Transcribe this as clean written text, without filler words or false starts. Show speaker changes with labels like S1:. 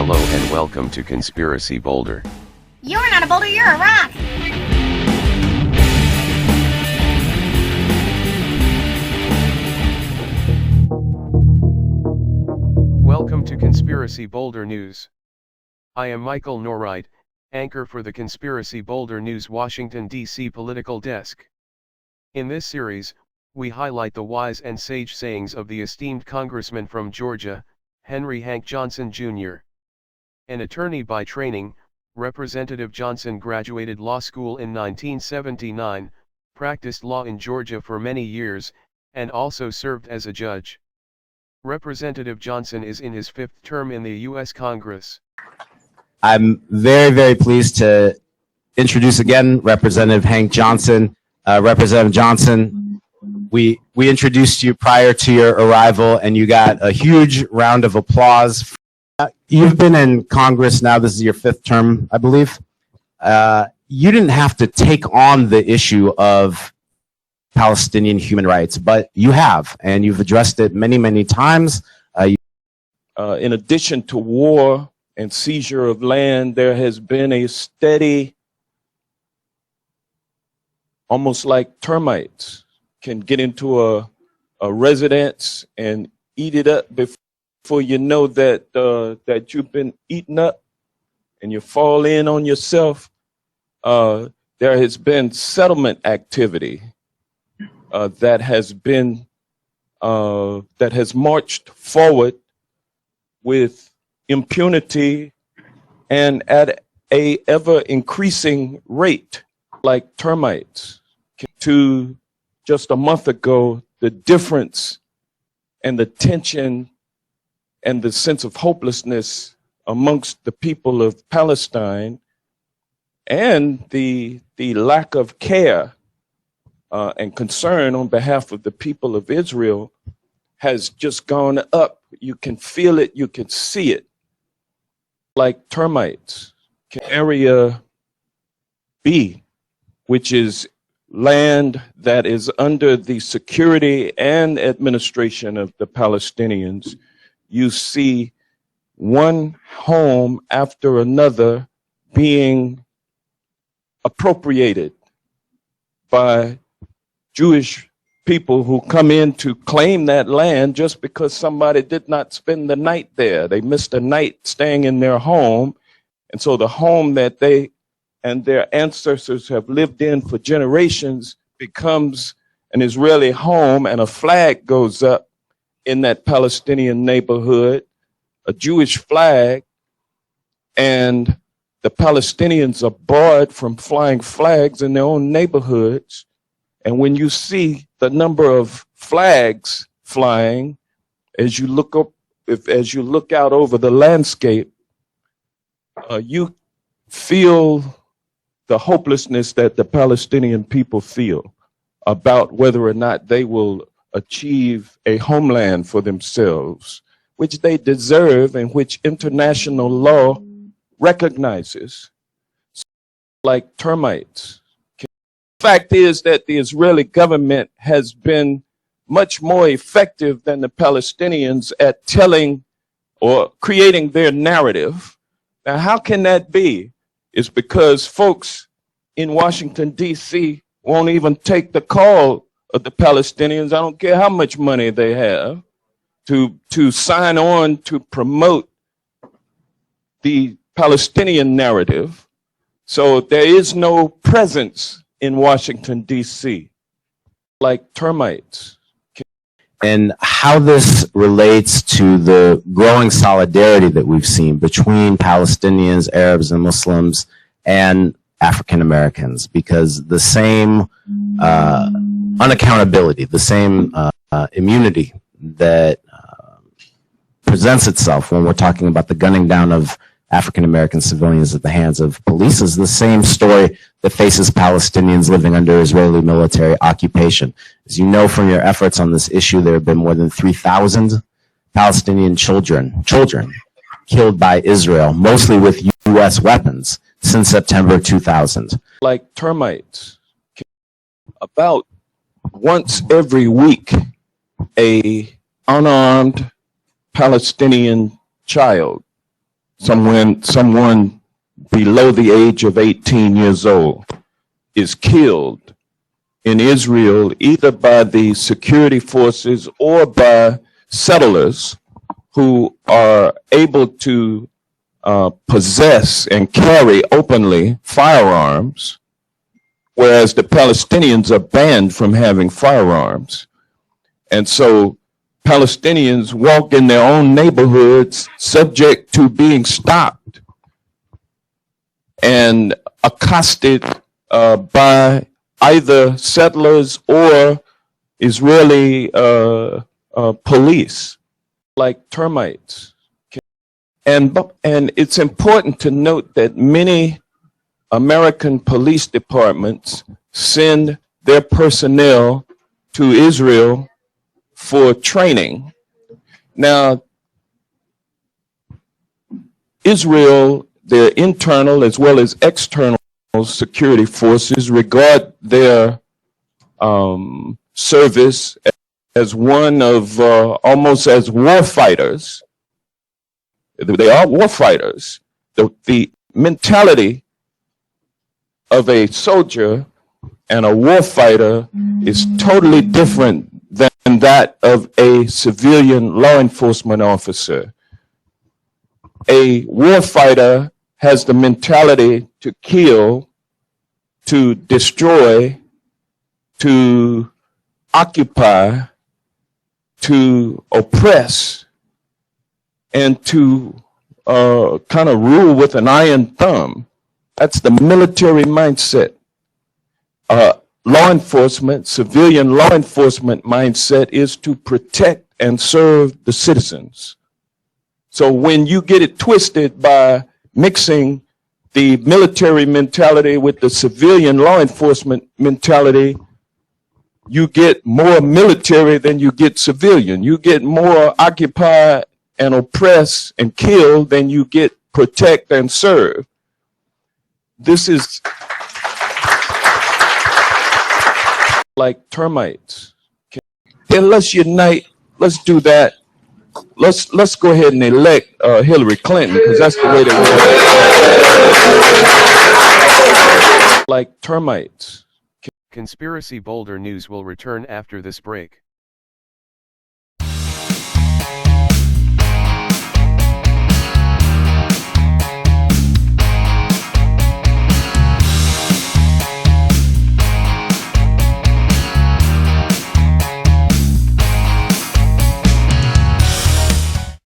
S1: Hello and welcome to Conspiracy Boulder.
S2: You're not a boulder, you're a rock!
S3: Welcome to Conspiracy Boulder News. I am Michael Norride, anchor for the Conspiracy Boulder News Washington, D.C. political desk. In this series, we highlight the wise and sage sayings of the esteemed congressman from Georgia, Henry Hank Johnson, Jr. An attorney by training, Representative Johnson graduated law school in 1979, practiced law in Georgia for many years, and also served as a judge. Representative Johnson is in his fifth term in the U.S. Congress.
S4: I'm very, very pleased to introduce again Representative Hank Johnson. Representative Johnson, we introduced you prior to your arrival, and you got a huge round of applause. You've been in Congress now, this is your fifth term, I believe. You didn't have to take on the issue of Palestinian human rights, but you have, and you've addressed it many, many times.
S5: In addition to war and seizure of land, there has been a steady, almost like termites can get into a residence and eat it up before you know that that you've been eaten up and you fall in on yourself. There has been settlement activity that has marched forward with impunity and at a ever increasing rate, like termites. To just a month ago, the difference and the tension and the sense of hopelessness amongst the people of Palestine and the lack of care and concern on behalf of the people of Israel has just gone up. You can feel it, you can see it, like termites. Area B, which is land that is under the security and administration of the Palestinians, you see one home after another being appropriated by Jewish people who come in to claim that land just because somebody did not spend the night there. They missed a night staying in their home. And so the home that they and their ancestors have lived in for generations becomes an Israeli home, and a flag goes up in that Palestinian neighborhood, a Jewish flag, and the Palestinians are barred from flying flags in their own neighborhoods. And when you see the number of flags flying, as you look out over the landscape, you feel the hopelessness that the Palestinian people feel about whether or not they will achieve a homeland for themselves, which they deserve and which international law recognizes, like termites. The fact is that the Israeli government has been much more effective than the Palestinians at telling or creating their narrative. Now, how can that be? It's because folks in Washington, D.C. won't even take the call of the Palestinians. I don't care how much money they have to sign on to promote the Palestinian narrative. So there is no presence in Washington, D.C. like termites.
S4: And how this relates to the growing solidarity that we've seen between Palestinians, Arabs, and Muslims, and African Americans, because the same unaccountability, the same immunity that presents itself when we're talking about the gunning down of African American civilians at the hands of police is the same story that faces Palestinians living under Israeli military occupation. As you know from your efforts on this issue, there have been more than 3,000 Palestinian children killed by Israel, mostly with U.S. weapons, since September 2000.
S5: Like termites. About once every week, a unarmed Palestinian child someone below the age of 18 years old is killed in Israel either by the security forces or by settlers who are able to possess and carry openly firearms, whereas the Palestinians are banned from having firearms. And so Palestinians walk in their own neighborhoods subject to being stopped and accosted by either settlers or Israeli police, like termites. And it's important to note that many American police departments send their personnel to Israel for training. Now, Israel, their internal as well as external security forces regard their service as one of almost as war fighters. They are war fighters. The mentality of a soldier and a war fighter is totally different than that of a civilian law enforcement officer. A war fighter has the mentality to kill, to destroy, to occupy, to oppress, and to kind of rule with an iron thumb. That's the military mindset. Law enforcement, civilian law enforcement mindset is to protect and serve the citizens. So when you get it twisted by mixing the military mentality with the civilian law enforcement mentality, you get more military than you get civilian. You get more occupy and oppress and kill than you get protect and serve. This is like termites. Okay, let's unite. Let's do that. Let's go ahead and elect Hilary Clinton, because that's the way they work. Like termites.
S3: Conspiracy Boulder News will return after this break.